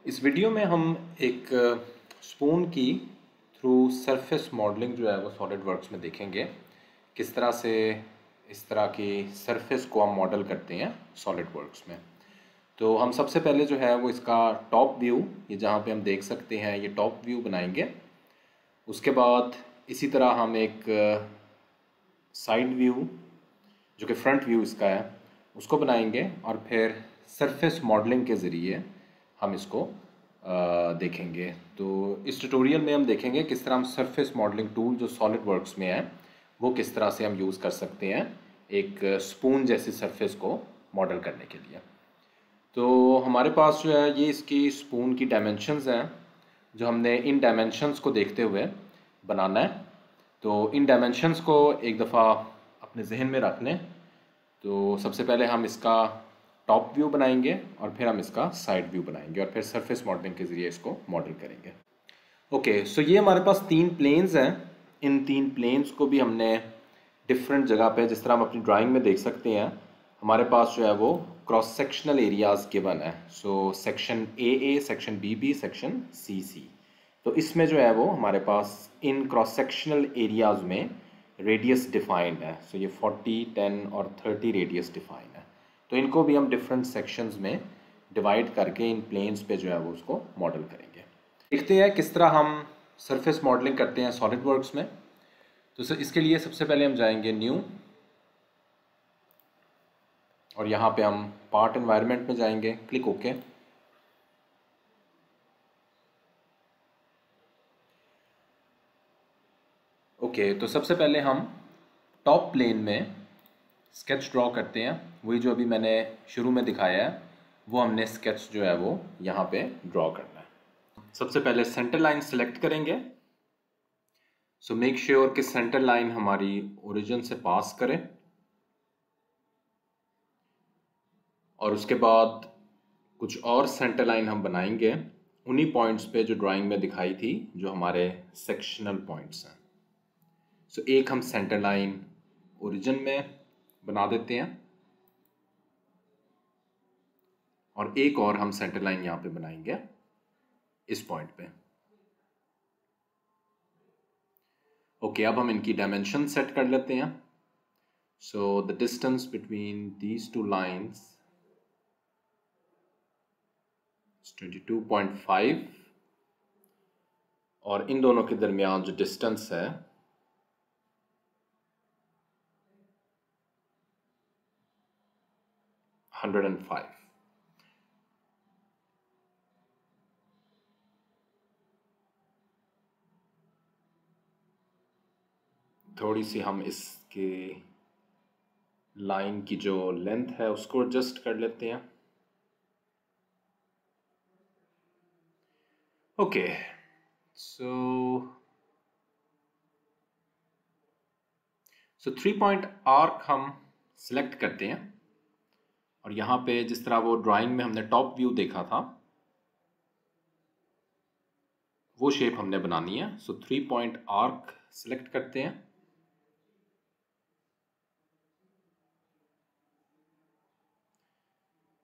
इस वीडियो में हम एक स्पून की थ्रू सरफेस मॉडलिंग जो है वो सॉलिड वर्क्स में देखेंगे। किस तरह से इस तरह की सरफेस को हम मॉडल करते हैं सॉलिड वर्क्स में। तो हम सबसे पहले जो है वो इसका टॉप व्यू, ये जहाँ पे हम देख सकते हैं, ये टॉप व्यू बनाएंगे। उसके बाद इसी तरह हम एक साइड व्यू जो कि फ्रंट व्यू इसका है उसको बनाएंगे और फिर सरफेस मॉडलिंग के ज़रिए हम इसको देखेंगे। तो इस ट्यूटोरियल में हम देखेंगे किस तरह हम सरफेस मॉडलिंग टूल जो सॉलिड वर्क्स में है वो किस तरह से हम यूज़ कर सकते हैं एक स्पून जैसी सरफेस को मॉडल करने के लिए। तो हमारे पास जो है ये इसकी स्पून की डायमेंशंस हैं जो हमने इन डायमेंशंस को देखते हुए बनाना है। तो इन डायमेंशंस को एक दफ़ा अपने जहन में रख लें। तो सबसे पहले हम इसका टॉप व्यू बनाएंगे और फिर हम इसका साइड व्यू बनाएंगे और फिर सरफेस मॉडलिंग के ज़रिए इसको मॉडल करेंगे। ओके, सो ये हमारे पास तीन प्लेन्स हैं। इन तीन प्लेन्स को भी हमने डिफरेंट जगह पे, जिस तरह हम अपनी ड्राइंग में देख सकते हैं, हमारे पास जो है वो क्रॉस सेक्शनल एरियाज़ गिवन है। So section A, section B, section C. तो इसमें जो है वो हमारे पास इन क्रॉस सेक्शनल एरियाज़ में रेडियस डिफाइंड है। सो ये 40, 10 और 30 रेडियस डिफाइंड है। तो इनको भी हम डिफरेंट सेक्शंस में डिवाइड करके इन प्लेन्स पे जो है वो उसको मॉडल करेंगे। देखते हैं किस तरह हम सरफेस मॉडलिंग करते हैं सॉलिड वर्क्स में। तो इसके लिए सबसे पहले हम जाएंगे न्यू और यहाँ पे हम पार्ट एनवायरनमेंट में जाएंगे, क्लिक ओके। ओके, तो सबसे पहले हम टॉप प्लेन में स्केच ड्रॉ करते हैं। वही जो अभी मैंने शुरू में दिखाया है वो हमने स्केच जो है वो यहाँ पे ड्रॉ करना है। सबसे पहले सेंटर लाइन सेलेक्ट करेंगे। सो मेक श्योर कि सेंटर लाइन हमारी ओरिजिन से पास करे और उसके बाद कुछ और सेंटर लाइन हम बनाएंगे उन्हीं पॉइंट्स पे जो ड्राइंग में दिखाई थी, जो हमारे सेक्शनल पॉइंट्स हैं। सो एक हम सेंटर लाइन ओरिजिन में बना देते हैं और एक और हम सेंटर लाइन यहाँ पे बनाएंगे इस पॉइंट पे। ओके, अब हम इनकी डायमेंशन सेट कर लेते हैं। So the distance between these two lines 22.5 और इन दोनों के दरमियान जो डिस्टेंस है 105। थोड़ी सी हम इसके लाइन की जो लेंथ है उसको एडजस्ट कर लेते हैं। ओके, सो 3 पॉइंट आर्क हम सिलेक्ट करते हैं और यहाँ पे जिस तरह वो ड्राइंग में हमने टॉप व्यू देखा था वो शेप हमने बनानी है। सो 3 पॉइंट आर्क सिलेक्ट करते हैं।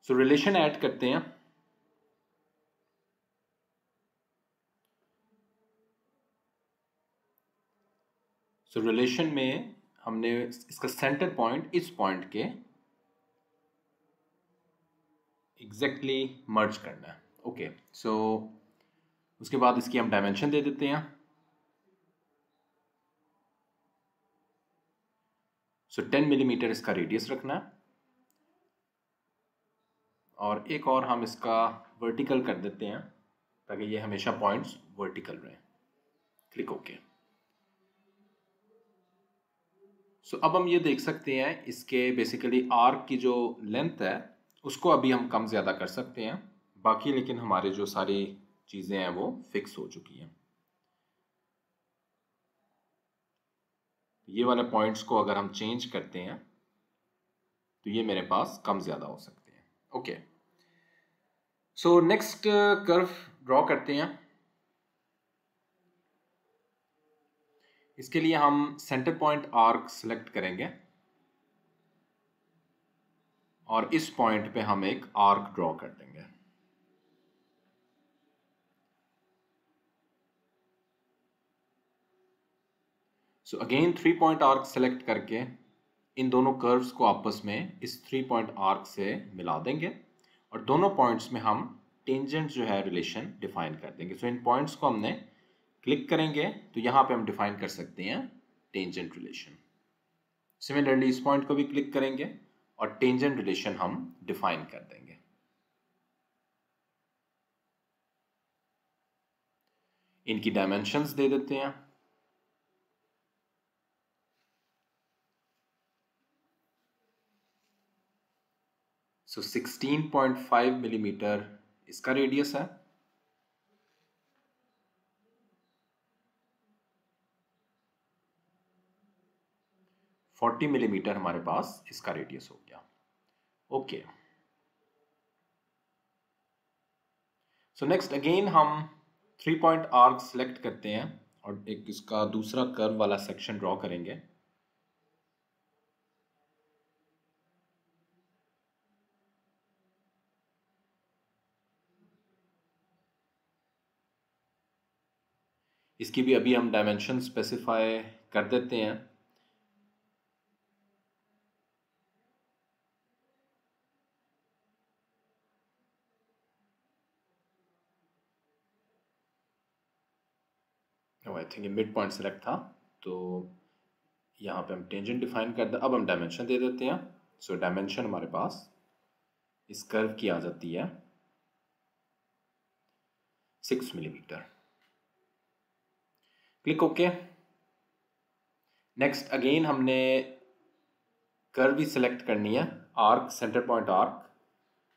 सो रिलेशन ऐड करते हैं। सो रिलेशन में हमने इसका सेंटर पॉइंट इस पॉइंट के एग्जैक्टली मर्ज करना है। ओके, सो उसके बाद इसकी हम डायमेंशन दे देते हैं। सो 10 मिलीमीटर इसका रेडियस रखना है और एक और हम इसका वर्टिकल कर देते हैं ताकि ये हमेशा पॉइंट्स वर्टिकल रहें। Click okay. सो अब हम ये देख सकते हैं इसके बेसिकली आर्क की जो लेंथ है उसको अभी हम कम ज़्यादा कर सकते हैं बाकी, लेकिन हमारे जो सारी चीज़ें हैं वो फिक्स हो चुकी हैं। ये वाले पॉइंट्स को अगर हम चेंज करते हैं तो ये मेरे पास कम ज़्यादा हो सकते हैं। Okay, so next curve draw करते हैं। इसके लिए हम सेंटर पॉइंट आर्क सिलेक्ट करेंगे और इस पॉइंट पे हम एक आर्क ड्रॉ कर देंगे। So again 3 point arc select करके इन दोनों कर्व्स को आपस में इस 3 पॉइंट आर्क से मिला देंगे और दोनों पॉइंट्स में हम टेंजेंट जो है रिलेशन डिफाइन कर देंगे। सो इन पॉइंट्स को हमने क्लिक करेंगे तो यहाँ पे हम डिफाइन कर सकते हैं टेंजेंट रिलेशन। सिमिलरली इस पॉइंट को भी क्लिक करेंगे और टेंजेंट रिलेशन हम डिफाइन कर देंगे। इनकी डायमेंशंस दे देते हैं। सो 16.5 मिलीमीटर इसका रेडियस है। $40 मिलीमीटर हमारे पास इसका रेडियस हो गया। ओके, सो नेक्स्ट अगेन हम 3 पॉइंट आर्क सेलेक्ट करते हैं और एक इसका दूसरा कर्व वाला सेक्शन ड्रॉ करेंगे। इसकी भी अभी हम डायमेंशन स्पेसिफाई कर देते हैं। I think mid point select था तो यहाँ पे हम टेंजेंट डिफाइन कर दे। अब हम डायमेंशन दे देते हैं। सो डायमेंशन हमारे पास इस कर्व की आ जाती है 6 millimetre. Click okay. Next again हमने कर्व भी सिलेक्ट करनी है, आर्क, सेंटर पॉइंट आर्क,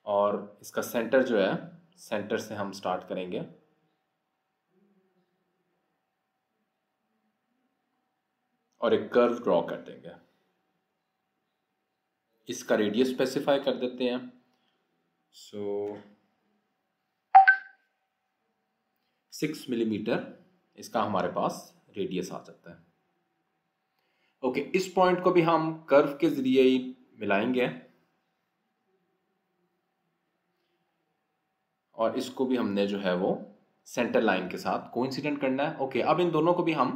और इसका सेंटर जो है सेंटर से हम स्टार्ट करेंगे। और एक कर्व ड्रॉ कर देंगे। इसका रेडियस स्पेसिफाई कर देते हैं। सो 6 मिलीमीटर इसका हमारे पास रेडियस आ जाता है। ओके, इस पॉइंट को भी हम कर्व के जरिए ही मिलाएंगे और इसको भी हमने जो है वो सेंटर लाइन के साथ कोइंसिडेंट करना है। ओके, अब इन दोनों को भी हम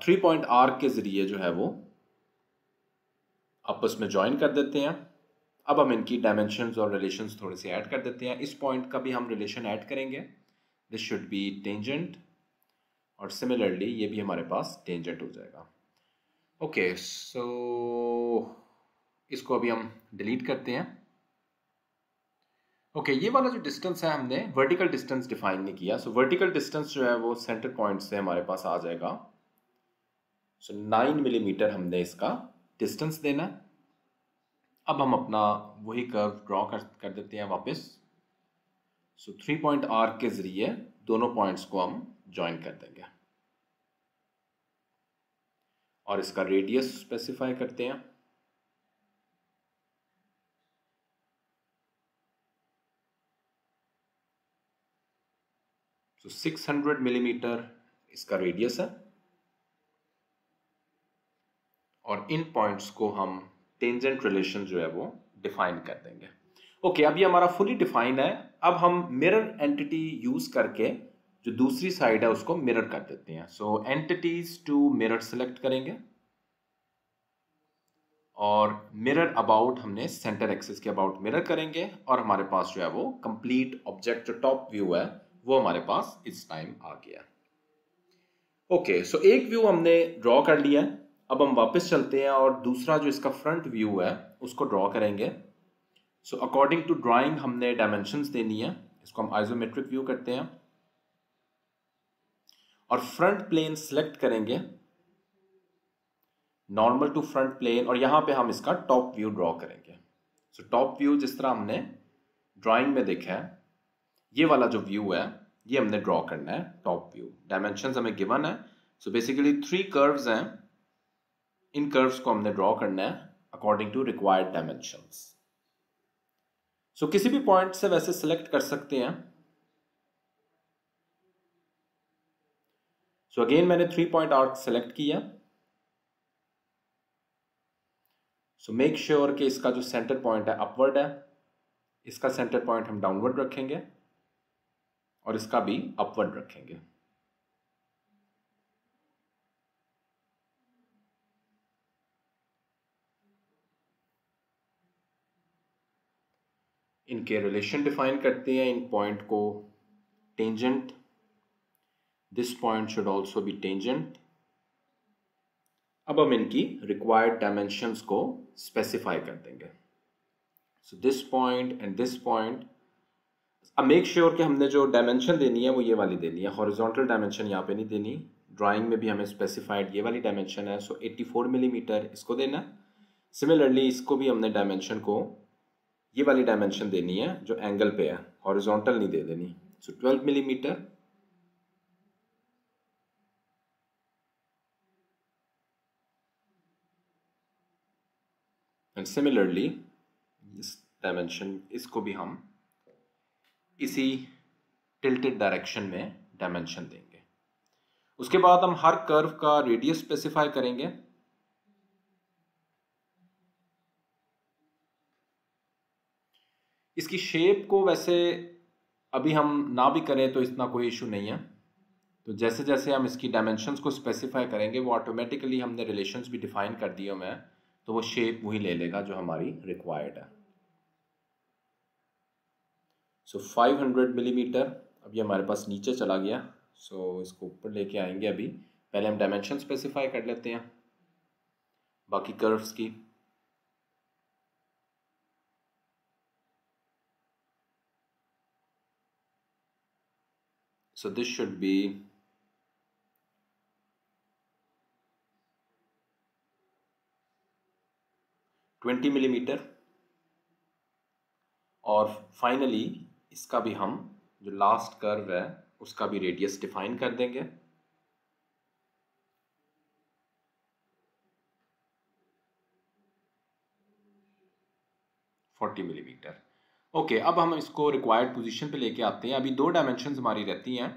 3 पॉइंट आर्क के जरिए जो है वो आपस में ज्वाइन कर देते हैं। अब हम इनकी डायमेंशंस और रिलेशंस थोड़े से ऐड कर देते हैं। इस पॉइंट का भी हम रिलेशन ऐड करेंगे। दिस शुड बी टेंजेंट और सिमिलरली ये भी हमारे पास टेंजेंट हो जाएगा। ओके, सो इसको अभी हम डिलीट करते हैं। ओके, ये वाला जो डिस्टेंस है हमने वर्टिकल डिस्टेंस डिफाइन नहीं किया। सो वर्टिकल डिस्टेंस जो है वो सेंटर पॉइंट से हमारे पास आ जाएगा। सो 9 मिलीमीटर हमने इसका डिस्टेंस देना है। अब हम अपना वही कर्व ड्रॉ कर देते हैं वापस। सो 3 पॉइंट आर्क के जरिए दोनों पॉइंट्स को हम ज्वाइन कर देंगे और इसका रेडियस स्पेसिफाई करते हैं। सो 600 मिलीमीटर इसका रेडियस है और इन पॉइंट्स को हम टेंजेंट रिलेशन जो है वो डिफाइन कर देंगे। ओके, अब ये हमारा फुली डिफाइन है। अब हम मिरर एंटिटी यूज करके जो दूसरी साइड है उसको मिरर कर देते हैं। सो एंटिटीज टू मिरर सेलेक्ट करेंगे और मिरर अबाउट हमने सेंटर एक्सिस के अबाउट मिरर करेंगे और हमारे पास जो है वो कंप्लीट ऑब्जेक्ट जो टॉप व्यू है वो हमारे पास इस टाइम आ गया। ओके, सो एक व्यू हमने ड्रॉ कर लिया है। अब हम वापस चलते हैं और दूसरा जो इसका फ्रंट व्यू है उसको ड्रॉ करेंगे। सो अकॉर्डिंग टू ड्राइंग हमने डायमेंशंस देनी है। इसको हम आइसोमेट्रिक व्यू करते हैं और फ्रंट प्लेन सेलेक्ट करेंगे, नॉर्मल टू फ्रंट प्लेन, और यहां पे हम इसका टॉप व्यू ड्रॉ करेंगे। सो टॉप व्यू जिस तरह हमने ड्राइंग में देखा है, ये वाला जो व्यू है ये हमने ड्रॉ करना है टॉप व्यू। डायमेंशंस हमें गिवन है। सो बेसिकली 3 कर्व्स हैं, इन कर्व्स को हमने ड्रॉ करना है अकॉर्डिंग टू रिक्वायर्ड डायमेंशंस। सो किसी भी पॉइंट से वैसे सिलेक्ट कर सकते हैं। सो अगेन मैंने 3 पॉइंट आर्क सेलेक्ट किया। सो मेक श्योर कि इसका जो सेंटर पॉइंट है अपवर्ड है, इसका सेंटर पॉइंट हम डाउनवर्ड रखेंगे और इसका भी अपवर्ड रखेंगे। इनके रिलेशन डिफाइन करते हैं, इन पॉइंट को tangent, this point should also be tangent. अब हम इनकी रिक्वायर्ड डायमेंशंस को स्पेसिफाई कर देंगे। So this point and this point, अब मेक श्योर कि हमने जो डायमेंशन देनी है वो ये वाली देनी है, हॉरिजॉन्टल डायमेंशन यहाँ पे नहीं देनी। ड्राइंग में भी हमें स्पेसिफाइड ये वाली डायमेंशन है, सो 84 मिलीमीटर इसको देना। सिमिलरली इसको भी हमने डायमेंशन को ये वाली डायमेंशन देनी है जो एंगल पे है, हॉरिजॉन्टल नहीं दे देनी। सो 12 मिलीमीटर। एंड सिमिलरली इस डायमेंशन, इसको भी हम इसी टिल्टेड डायरेक्शन में डायमेंशन देंगे। उसके बाद हम हर कर्व का रेडियस स्पेसिफाई करेंगे। इसकी शेप को वैसे अभी हम ना भी करें तो इतना कोई इशू नहीं है, तो जैसे जैसे हम इसकी डायमेंशंस को स्पेसिफाई करेंगे वो ऑटोमेटिकली, हमने रिलेशंस भी डिफाइन कर दिए हुए हैं, तो वो शेप वही ले लेगा जो हमारी रिक्वायर्ड है। सो 500 मिलीमीटर, अब ये हमारे पास नीचे चला गया, सो इसको ऊपर लेके आएंगे। अभी पहले हम डायमेंशन स्पेसिफाई कर लेते हैं बाकी कर्व्स की। So this should be 20 millimetre. और फाइनली इसका भी हम जो लास्ट कर्व है उसका भी रेडियस डिफाइन कर देंगे। $40 मिलीमीटर। ओके, अब हम इसको रिक्वायर्ड पोजीशन पे लेके आते हैं। अभी दो डायमेंशंस हमारी रहती हैं।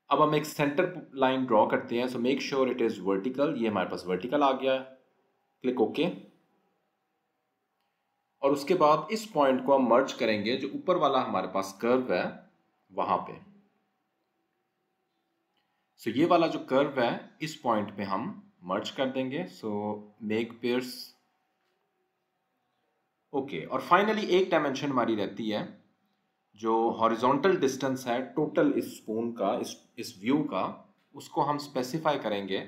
अब हम एक सेंटर लाइन ड्रॉ करते हैं। So make sure it is vertical. ये हमारे पास वर्टिकल आ गया, क्लिक ओके। और उसके बाद इस पॉइंट को हम मर्ज करेंगे जो ऊपर वाला हमारे पास कर्व है वहां पे। सो ये वाला जो कर्व है इस पॉइंट पे हम मर्ज कर देंगे। So make pairs, okay. और फाइनली एक डायमेंशन हमारी रहती है जो हॉरिजॉन्टल डिस्टेंस है टोटल इस स्पून का, इस व्यू का, उसको हम स्पेसिफाई करेंगे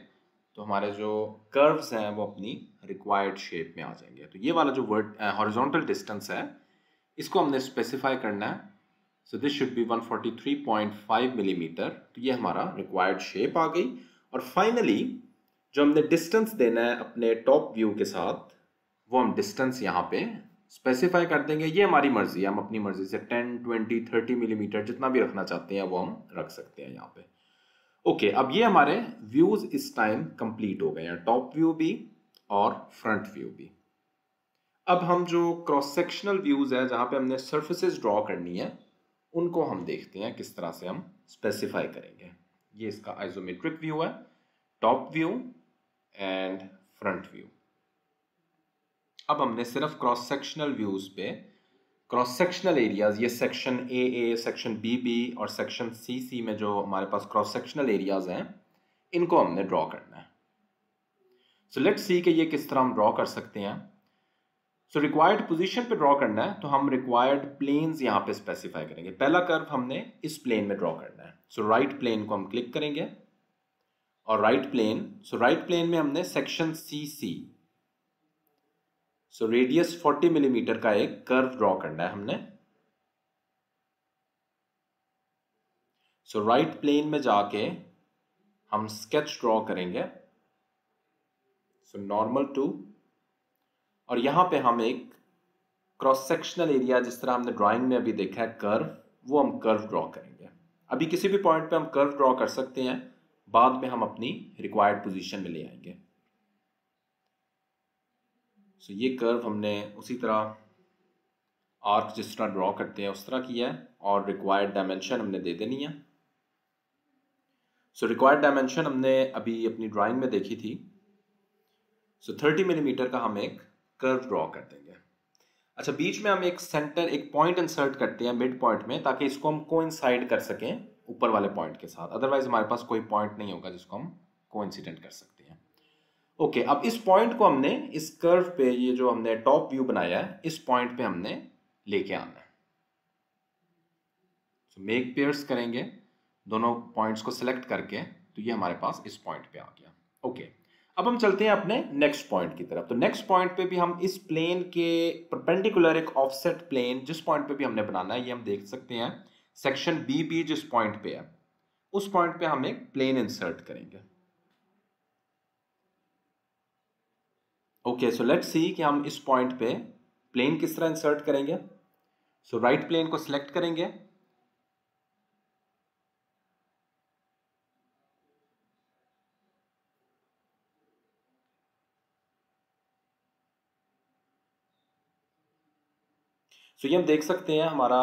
तो हमारे जो कर्व्स हैं वो अपनी रिक्वायर्ड शेप में आ जाएंगे। तो ये वाला जो हॉरिजॉन्टल डिस्टेंस है इसको हमने स्पेसिफाई करना है। So this should be 143.5 millimetre. तो ये हमारा रिक्वायर्ड शेप आ गई। और फाइनली जो हमने डिस्टेंस देना है अपने टॉप व्यू के साथ, वो हम डिस्टेंस यहाँ पे स्पेसिफाई कर देंगे। ये हमारी मर्जी है, हम अपनी मर्जी से 10, 20, 30 मिलीमीटर जितना भी रखना चाहते हैं वो हम रख सकते हैं यहाँ पे। ओके, अब ये हमारे व्यूज इस टाइम कंप्लीट हो गए हैं, टॉप व्यू भी और फ्रंट व्यू भी। अब हम जो क्रॉस सेक्शनल व्यूज है जहां पे हमने सर्फेसेस ड्रॉ करनी है उनको हम देखते हैं किस तरह से हम स्पेसिफाई करेंगे। ये इसका आइसोमेट्रिक व्यू है, top view and front view. अब हमने सिर्फ क्रॉस सेक्शनल व्यूज पे क्रॉस सेक्शनल एरियाज, ये सेक्शन ए, सेक्शन बी और सेक्शन सी में जो हमारे पास क्रॉस सेक्शनल एरियाज हैं इनको हमने ड्रॉ करना है। सो लेट्स सी कि ये किस तरह हम ड्रॉ कर सकते हैं। सो रिक्वायर्ड पोजीशन पे ड्रॉ करना है तो हम रिक्वायर्ड प्लेन्स यहाँ पे स्पेसिफाई करेंगे। पहला कर्व हमने इस प्लेन में ड्रॉ करना है। सो राइट प्लेन को हम क्लिक करेंगे और right plane, so right plane में हमने section C, so radius 40 millimetre का एक कर्व ड्रॉ करना है हमने। सो राइट प्लेन में जाके हम स्केच ड्रॉ करेंगे, सो नॉर्मल टू, और यहां पे हम एक क्रॉस सेक्शनल एरिया जिस तरह हमने ड्राइंग में अभी देखा है कर्व, वो हम कर्व ड्रॉ करेंगे। अभी किसी भी पॉइंट पे हम कर्व ड्रॉ कर सकते हैं, बाद में हम अपनी रिक्वायर्ड पोजीशन में ले आएंगे। सो ये कर्व हमने उसी तरह आर्क जिस तरह ड्रॉ करते हैं उस तरह किया है और रिक्वायर्ड डायमेंशन हमने दे देनी है। सो रिक्वायर्ड डायमेंशन हमने अभी अपनी ड्राइंग में देखी थी। सो 30 मिलीमीटर का हम एक कर्व ड्रॉ कर देंगे। अच्छा, बीच में हम एक सेंटर, एक पॉइंट इंसर्ट करते हैं मिड पॉइंट में, ताकि इसको हम कोइंसाइड कर सकें ऊपर वाले पॉइंट के साथ। अदरवाइज हमारे पास कोई पॉइंट नहीं होगा जिसको हम कोइंसिडेंट कर सकते हैं। ओके, अब इस पॉइंट को हमने इस कर्व पे, ये जो हमने टॉप व्यू बनाया है, इस पॉइंट पे हमने लेके आना है। तो मेक पेयर्स करेंगे दोनों पॉइंट्स को सिलेक्ट करके, तो ये हमारे पास इस पॉइंट पे आ गया। ओके, अब हम चलते हैं अपने नेक्स्ट पॉइंट की तरफ। तो नेक्स्ट पॉइंट पे भी हम इस प्लेन के परपेंडिकुलर एक ऑफसेट प्लेन जिस पॉइंट पे भी हमने बनाना है, ये हम देख सकते हैं सेक्शन बी बी जिस पॉइंट पे है, उस पॉइंट पे हम एक प्लेन इंसर्ट करेंगे। ओके, सो लेट्स सी कि हम इस पॉइंट पे प्लेन किस तरह इंसर्ट करेंगे। सो राइट प्लेन को सिलेक्ट करेंगे, सो ये हम देख सकते हैं हमारा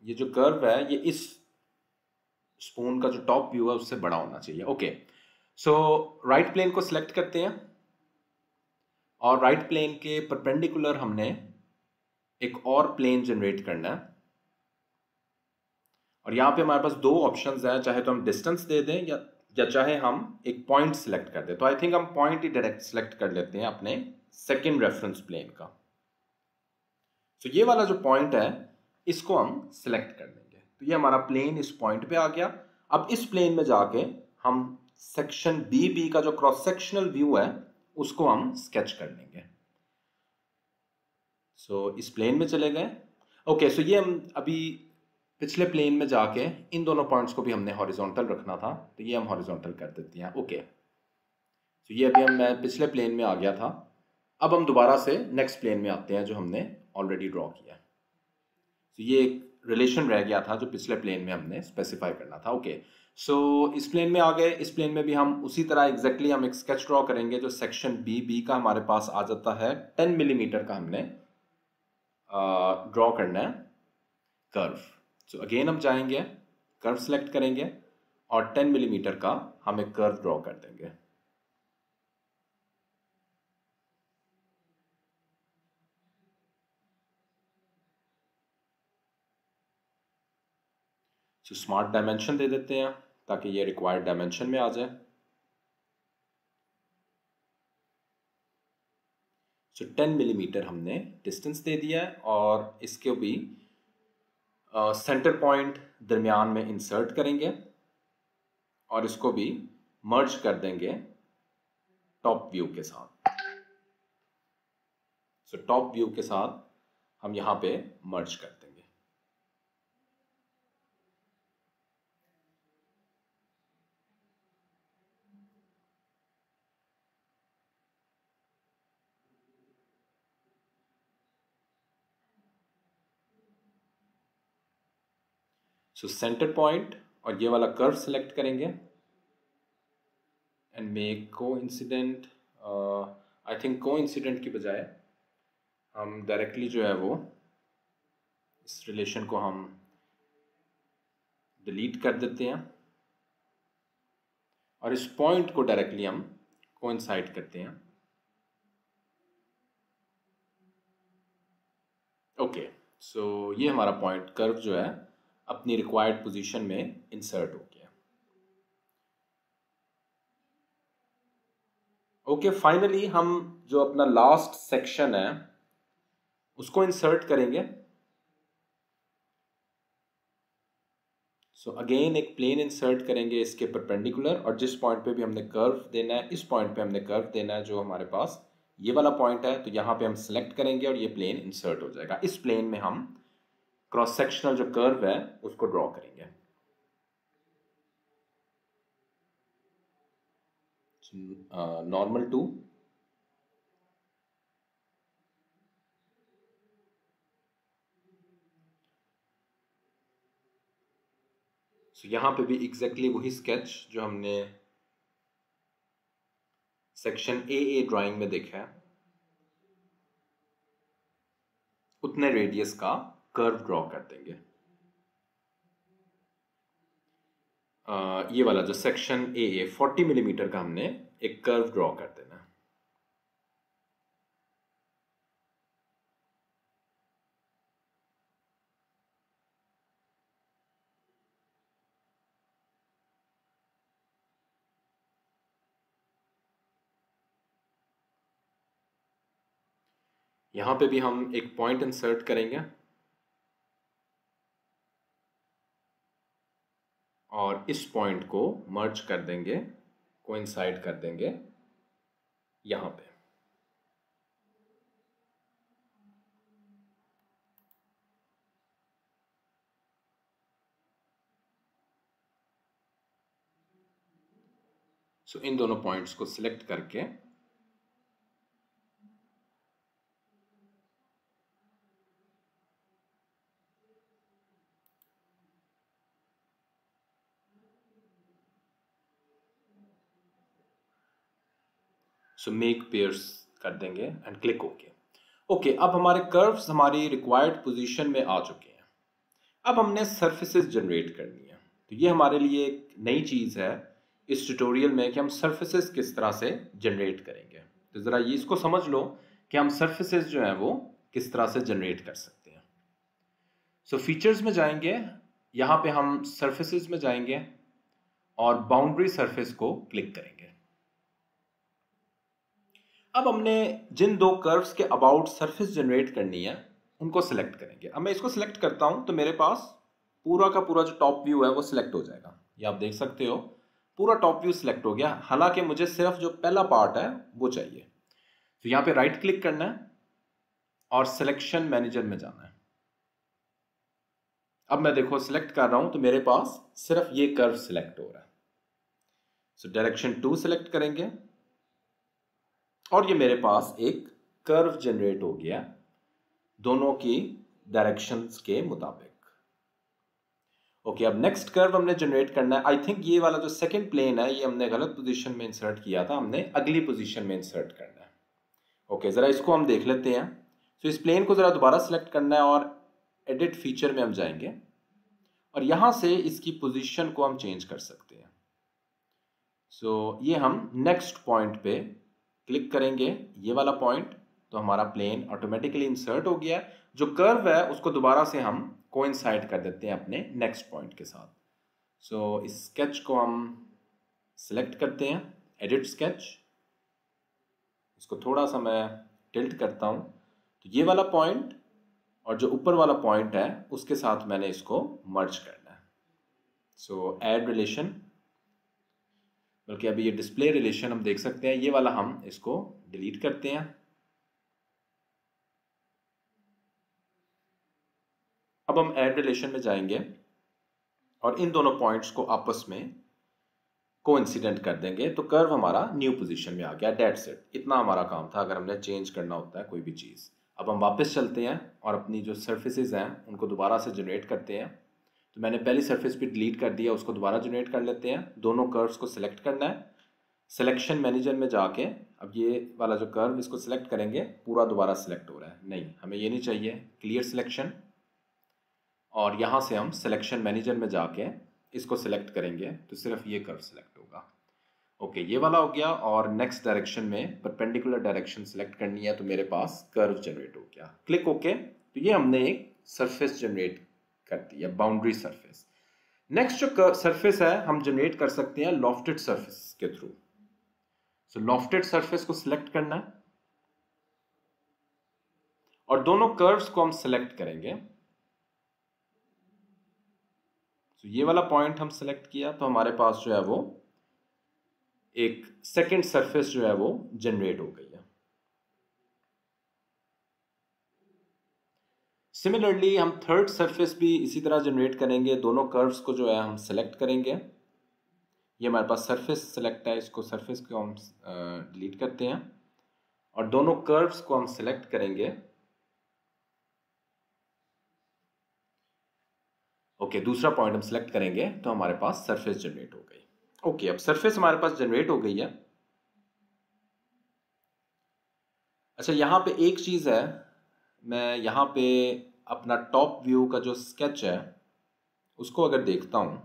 ये जो कर्व है ये इस स्पून का जो टॉप व्यू है उससे बड़ा होना चाहिए। ओके, सो राइट प्लेन को सिलेक्ट करते हैं और राइट प्लेन के परपेंडिकुलर हमने एक और प्लेन जनरेट करना है। और यहाँ पे हमारे पास दो ऑप्शंस हैं, चाहे तो हम डिस्टेंस दे दें या चाहे हम एक पॉइंट सिलेक्ट कर दें। तो आई थिंक हम पॉइंट ही डायरेक्ट सिलेक्ट कर लेते हैं अपने सेकेंड रेफरेंस प्लेन का। तो ये वाला जो पॉइंट है इसको हम सिलेक्ट कर देंगे। तो ये हमारा प्लेन इस पॉइंट पे आ गया। अब इस प्लेन में जाके हम सेक्शन बी बी का जो क्रॉस सेक्शनल व्यू है उसको हम स्केच कर लेंगे। सो इस प्लेन में चले गए। ओके, सो ये हम अभी पिछले प्लेन में जाके इन दोनों पॉइंट्स को भी हमने हॉरिजॉन्टल रखना था, तो ये हम हॉरिजॉन्टल कर देते हैं। ओके, तो ये अभी मैं पिछले प्लेन में आ गया था। अब हम दोबारा से नेक्स्ट प्लेन में आते हैं जो हमने ऑलरेडी ड्रॉ किया। तो ये एक रिलेशन रह गया था जो पिछले प्लेन में हमने स्पेसिफाई करना था। ओके, सो इस प्लेन में आ गए। इस प्लेन में भी हम उसी तरह एग्जैक्टली हम एक स्केच ड्रॉ करेंगे जो सेक्शन बी बी का हमारे पास आ जाता है। 10 मिलीमीटर का हमने ड्रॉ करना है कर्व। सो अगेन हम जाएंगे, कर्व सेलेक्ट करेंगे और 10 मिलीमीटर का हम एक कर्व ड्रॉ कर देंगे। सो स्मार्ट डायमेंशन दे देते हैं ताकि ये रिक्वायर्ड डायमेंशन में आ जाए। सो 10 मिलीमीटर हमने डिस्टेंस दे दिया है और इसके भी सेंटर पॉइंट दरमियान में इंसर्ट करेंगे और इसको भी मर्ज कर देंगे टॉप व्यू के साथ। सो टॉप व्यू के साथ हम यहाँ पे मर्ज कर देंगे। सो सेंटर पॉइंट और ये वाला कर्व सेलेक्ट करेंगे and make coincident. I think coincident की बजाय हम डायरेक्टली जो है वो इस रिलेशन को हम डिलीट कर देते हैं और इस पॉइंट को डायरेक्टली हम कोइंसाइड करते हैं। ओके, सो ये हमारा पॉइंट कर्व जो है अपनी रिक्वायर्ड पोजीशन में इंसर्ट हो गया। ओके, फाइनली हम जो अपना लास्ट सेक्शन है उसको इंसर्ट करेंगे। सो अगेन एक प्लेन इंसर्ट करेंगे इसके परपेंडिकुलर और जिस पॉइंट पे भी हमने कर्व देना है इस पॉइंट पे हमने कर्व देना है जो हमारे पास ये वाला पॉइंट है। तो यहाँ पे हम सिलेक्ट करेंगे और ये प्लेन इंसर्ट हो जाएगा। इस प्लेन में हम क्रॉस सेक्शनल जो कर्व है उसको ड्रॉ करेंगे। नॉर्मल टू यहाँ पे भी एग्जैक्टली वही स्केच जो हमने सेक्शन ए ड्राइंग में देखा है उतने रेडियस का कर्व ड्रॉ कर देंगे। ये वाला जो सेक्शन ए 40 मिलीमीटर का हमने एक कर्व ड्रॉ कर देना है। यहाँ पे भी हम एक पॉइंट इंसर्ट करेंगे और इस पॉइंट को मर्ज कर देंगे, कोइंसाइड कर देंगे यहाँ पे। सो इन दोनों पॉइंट्स को सिलेक्ट करके सो मेक पेयर्स कर देंगे एंड क्लिक ओके। ओके, अब हमारे कर्व्स हमारी रिक्वायर्ड पोजीशन में आ चुके हैं। अब हमने सरफेसेस जनरेट करनी है। तो ये हमारे लिए एक नई चीज़ है इस ट्यूटोरियल में कि हम सरफेसेस किस तरह से जनरेट करेंगे। तो ज़रा ये इसको समझ लो कि हम सरफेसेस जो हैं वो किस तरह से जनरेट कर सकते हैं। सो फीचर्स में जाएंगे, यहाँ पे हम सरफेसेस में जाएंगे और बाउंड्री सरफेस को क्लिक करेंगे। अब हमने जिन दो कर्व्स के अबाउट सरफेस जनरेट करनी है उनको सिलेक्ट करेंगे। अब मैं इसको सिलेक्ट करता हूं तो मेरे पास पूरा का पूरा जो टॉप व्यू है वो सिलेक्ट हो जाएगा। ये आप देख सकते हो, पूरा टॉप व्यू सिलेक्ट हो गया। हालांकि मुझे सिर्फ जो पहला पार्ट है वो चाहिए। तो यहाँ पे राइट क्लिक करना है और सिलेक्शन मैनेजर में जाना है। अब मैं देखो सिलेक्ट कर रहा हूं तो मेरे पास सिर्फ ये कर्व सिलेक्ट हो रहा है। सो डायरेक्शन 2 सिलेक्ट करेंगे और ये मेरे पास एक कर्व जनरेट हो गया दोनों की डायरेक्शंस के मुताबिक। ओके, अब नेक्स्ट कर्व हमने जनरेट करना है। आई थिंक ये वाला जो सेकंड प्लेन है ये हमने गलत पोजीशन में इंसर्ट किया था, हमने अगली पोजीशन में इंसर्ट करना है। ओके, ज़रा इसको हम देख लेते हैं। तो इस प्लेन को ज़रा दोबारा सिलेक्ट करना है और एडिट फीचर में हम जाएंगे और यहाँ से इसकी पोजीशन को हम चेंज कर सकते हैं। सो ये हम नेक्स्ट पॉइंट पे क्लिक करेंगे, ये वाला पॉइंट, तो हमारा प्लेन ऑटोमेटिकली इंसर्ट हो गया। जो कर्व है उसको दोबारा से हम कोइंसाइड कर देते हैं अपने नेक्स्ट पॉइंट के साथ। सो इस स्केच को हम सिलेक्ट करते हैं, एडिट स्केच, इसको थोड़ा सा मैं टिल्ट करता हूँ। तो ये वाला पॉइंट और जो ऊपर वाला पॉइंट है उसके साथ मैंने इसको मर्ज करना है। सो ऐड रिलेशन, बल्कि अभी ये डिस्प्ले रिलेशन हम देख सकते हैं, ये वाला हम इसको डिलीट करते हैं। अब हम ऐड रिलेशन में जाएंगे और इन दोनों पॉइंट्स को आपस में कोइंसिडेंट कर देंगे तो कर्व हमारा न्यू पोजीशन में आ गया। दैट्स इट, इतना हमारा काम था अगर हमने चेंज करना होता है कोई भी चीज़। अब हम वापस चलते हैं और अपनी जो सर्फेसेज हैं उनको दोबारा से जनरेट करते हैं। तो मैंने पहली सरफेस भी डिलीट कर दिया, उसको दोबारा जनरेट कर लेते हैं। दोनों कर्व्स को सिलेक्ट करना है, सिलेक्शन मैनेजर में जाके अब ये वाला जो कर्व इसको सिलेक्ट करेंगे, पूरा दोबारा सिलेक्ट हो रहा है, नहीं हमें ये नहीं चाहिए, क्लियर सिलेक्शन। और यहाँ से हम सिलेक्शन मैनेजर में जाके इसको सिलेक्ट करेंगे तो सिर्फ ये कर्व सिलेक्ट होगा। ओके, ये वाला हो गया। और नेक्स्ट डायरेक्शन में परपेंडिकुलर डायरेक्शन सिलेक्ट करनी है तो मेरे पास कर्व जनरेट हो गया, क्लिक ओके। तो ये हमने एक सरफेस जनरेट कर दी है, बाउंड्री सरफेस। नेक्स्ट जो सरफेस है हम जनरेट कर सकते हैं लॉफ्टेड सरफेस के थ्रू। सो लॉफ्टेड सरफेस को सिलेक्ट करना है और दोनों कर्व्स को हम सिलेक्ट करेंगे। तो ये वाला पॉइंट हम सिलेक्ट किया तो हमारे पास जो है वो एक सेकंड सरफेस जो है वो जनरेट हो गई है। सिमिलरली हम थर्ड सरफेस भी इसी तरह जनरेट करेंगे। दोनों कर्व्स को जो है हम सिलेक्ट करेंगे। ये हमारे पास सरफेस सिलेक्ट है, इसको सरफेस को हम डिलीट करते हैं और दोनों कर्व्स को हम सिलेक्ट करेंगे। ओके, दूसरा पॉइंट हम सिलेक्ट करेंगे तो हमारे पास सरफेस जनरेट हो गई। ओके, अब सरफेस हमारे पास जनरेट हो गई है। अच्छा, यहाँ पे एक चीज़ है, मैं यहाँ पे अपना टॉप व्यू का जो स्केच है उसको अगर देखता हूँ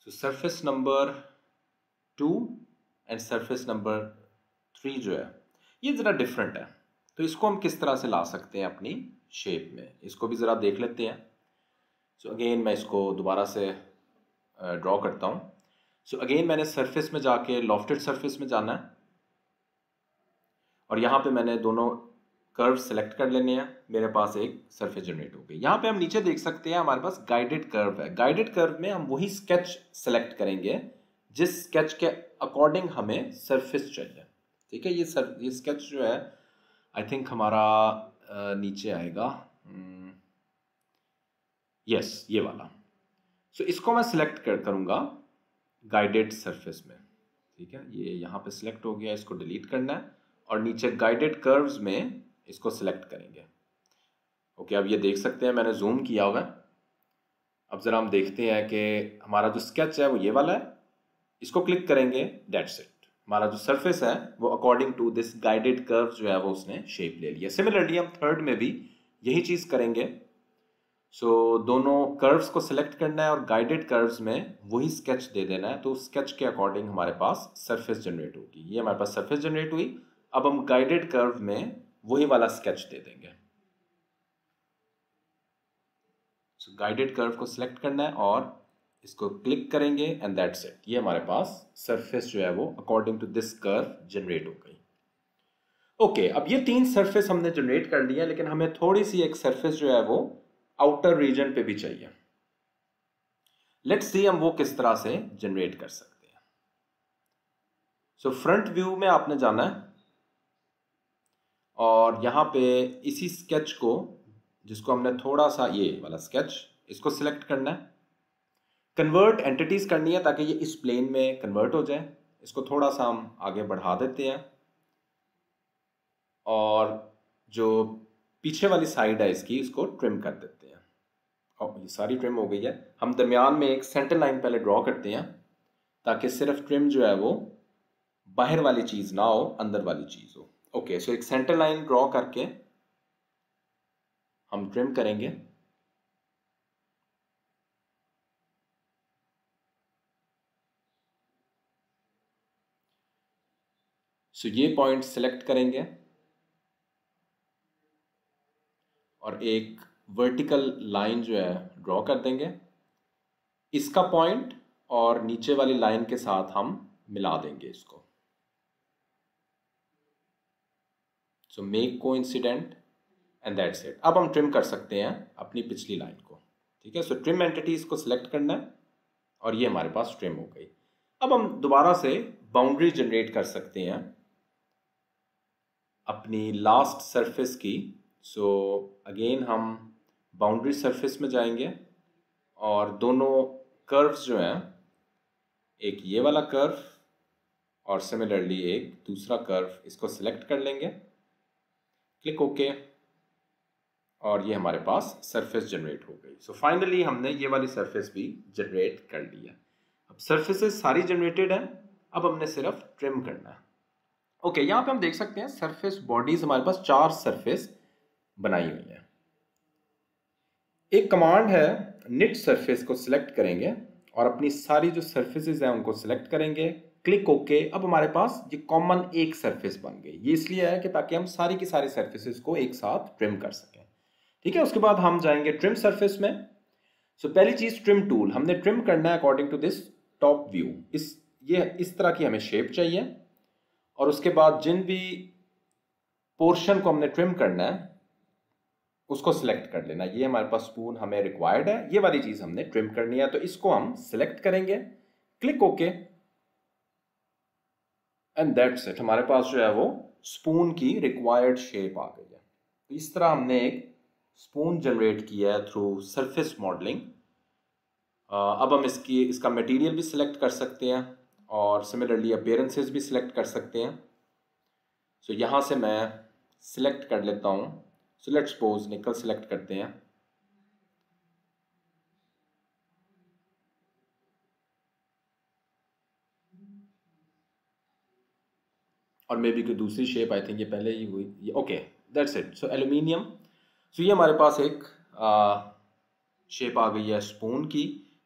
तो surface number 2 and surface number 3 जो है ये ज़रा डिफरेंट है। तो इसको हम किस तरह से ला सकते हैं अपनी शेप में, इसको भी ज़रा देख लेते हैं। सो अगेन मैं इसको दोबारा से ड्रॉ करता हूँ। सो अगेन मैंने सरफेस में जाके लॉफ्टेड सरफेस में जाना है और यहाँ पे मैंने दोनों कर्व सेलेक्ट कर लेने हैं, मेरे पास एक सरफेस जनरेट हो गई। यहाँ पे हम नीचे देख सकते हैं हमारे पास गाइडेड कर्व है। गाइडेड कर्व में हम वही स्केच सेलेक्ट करेंगे जिस स्केच के अकॉर्डिंग हमें सरफेस चाहिए। ठीक है, ये स्केच जो है आई थिंक हमारा नीचे आएगा, यस ये वाला। सो इसको मैं सिलेक्ट करूंगा गाइडेड सरफेस में। ठीक है, ये यहाँ पे सिलेक्ट हो गया, इसको डिलीट करना है और नीचे गाइडेड कर्व्स में इसको सिलेक्ट करेंगे। ओके, अब ये देख सकते हैं मैंने जूम किया हुआ है। अब जरा हम देखते हैं कि हमारा जो स्केच है वो ये वाला है, इसको क्लिक करेंगे, दैट्स इट। हमारा जो सरफेस है वो according to this guided curve जो है वो उसने शेप ले लिया। सिमिलरली हम थर्ड में भी यही चीज करेंगे। सो दोनों कर्व्स को सिलेक्ट करना है और गाइडेड कर्व्स में वही स्केच दे देना है, तो उस स्केच के अकॉर्डिंग हमारे पास सरफेस जनरेट होगी। ये हमारे पास सरफेस जनरेट हुई। अब हम गाइडेड कर्व में वही वाला स्केच दे देंगे। सो गाइडेड कर्व को सिलेक्ट करना है और इसको क्लिक करेंगे एंड दैट्स इट। ये हमारे पास सरफेस जो है वो according to this curve generate हो गई। ओके, अब ये 3 सरफेस हमने जनरेट कर लिया, लेकिन हमें थोड़ी सी एक सरफेस जो है वो आउटर रीजन पे भी चाहिए। लेट्स सी हम वो किस तरह से जनरेट कर सकते हैं। सो फ्रंट व्यू में आपने जाना है और यहां पे इसी स्केच को, जिसको हमने थोड़ा सा ये वाला स्केच, इसको सिलेक्ट करना है। कन्वर्ट एंटिटीज करनी है ताकि ये इस प्लेन में कन्वर्ट हो जाए। इसको थोड़ा सा हम आगे बढ़ा देते हैं और जो पीछे वाली साइड है इसकी, इसको ट्रिम कर देते हैं। और ये सारी ट्रिम हो गई है। हम दरमियान में एक सेंटर लाइन पहले ड्रॉ करते हैं ताकि सिर्फ ट्रिम जो है वो बाहर वाली चीज ना हो, अंदर वाली चीज हो। ओके, सो एक सेंटर लाइन ड्रॉ करके हम ट्रिम करेंगे। सो ये पॉइंट सिलेक्ट करेंगे और एक वर्टिकल लाइन जो है ड्रॉ कर देंगे। इसका पॉइंट और नीचे वाली लाइन के साथ हम मिला देंगे इसको। So make coincident and that's it. अब हम ट्रिम कर सकते हैं अपनी पिछली लाइन को। ठीक है, सो ट्रिम एंटिटीज को सिलेक्ट करना है और ये हमारे पास ट्रिम हो गई। अब हम दोबारा से बाउंड्री जनरेट कर सकते हैं अपनी लास्ट सरफेस की। सो अगेन हम बाउंड्री सरफेस में जाएंगे और दोनों कर्व्स जो हैं, एक ये वाला कर्व और सिमिलरली एक दूसरा कर्व, इसको सिलेक्ट कर लेंगे, क्लिक ओके, और ये हमारे पास सरफेस जनरेट हो गई। सो फाइनली हमने ये वाली सरफेस भी जनरेट कर लिया। अब सरफेसेस सारी जनरेटेड हैं, अब हमने सिर्फ ट्रिम करना है। ओके, यहाँ पे हम देख सकते हैं सरफेस बॉडीज हमारे पास 4 सरफेस बनाई हुई हैं। एक कमांड है निट सरफेस को सिलेक्ट करेंगे और अपनी सारी जो सरफेसेस हैं उनको सिलेक्ट करेंगे, क्लिक ओके। अब हमारे पास ये कॉमन एक सरफेस बन गई। ये इसलिए है कि ताकि हम सारी की सारी सरफेसेस को एक साथ ट्रिम कर सकें। ठीक है, उसके बाद हम जाएंगे ट्रिम सरफेस में। सो पहली चीज ट्रिम टूल, हमने ट्रिम करना है according to this top view. इस तरह की हमें शेप चाहिए और उसके बाद जिन भी पोर्शन को हमने ट्रिम करना है उसको सिलेक्ट कर लेना। ये हमारे पास स्पून हमें रिक्वायर्ड है, ये वाली चीज हमने ट्रिम करनी है, तो इसको हम सिलेक्ट करेंगे, click okay and that's it. हमारे पास जो है वो स्पून की रिक्वायर्ड शेप आ गई है। तो इस तरह हमने एक स्पून जनरेट किया है थ्रू सरफेस मॉडलिंग। अब हम इसका मटेरियल भी सिलेक्ट कर सकते हैं और सिमिलरली अपीयरेंसेस भी सिलेक्ट कर सकते हैं। सो यहाँ से मैं सिलेक्ट कर लेता हूँ। सो लेट्स सपोज निकल सिलेक्ट करते हैं और मे बी कोई दूसरी शेप, आई थिंक ये पहले ही हुई। Okay, that's it. So aluminium. So ये हमारे पास एक शेप आ गई है स्पून की।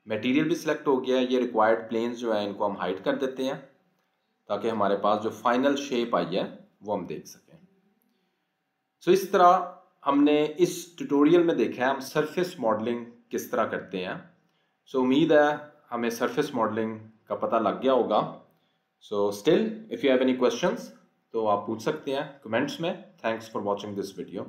मटेरियल भी सिलेक्ट हो गया है। ये रिक्वायर्ड प्लेन्स जो है इनको हम हाइड कर देते हैं ताकि हमारे पास जो फाइनल शेप आई है वो हम देख सकें। सो इस तरह हमने इस ट्यूटोरियल में देखा है हम सरफेस मॉडलिंग किस तरह करते हैं। सो उम्मीद है हमें सरफेस मॉडलिंग का पता लग गया होगा। So still if you have any questions तो आप पूछ सकते हैं कमेंट्स में। Thanks for watching this video.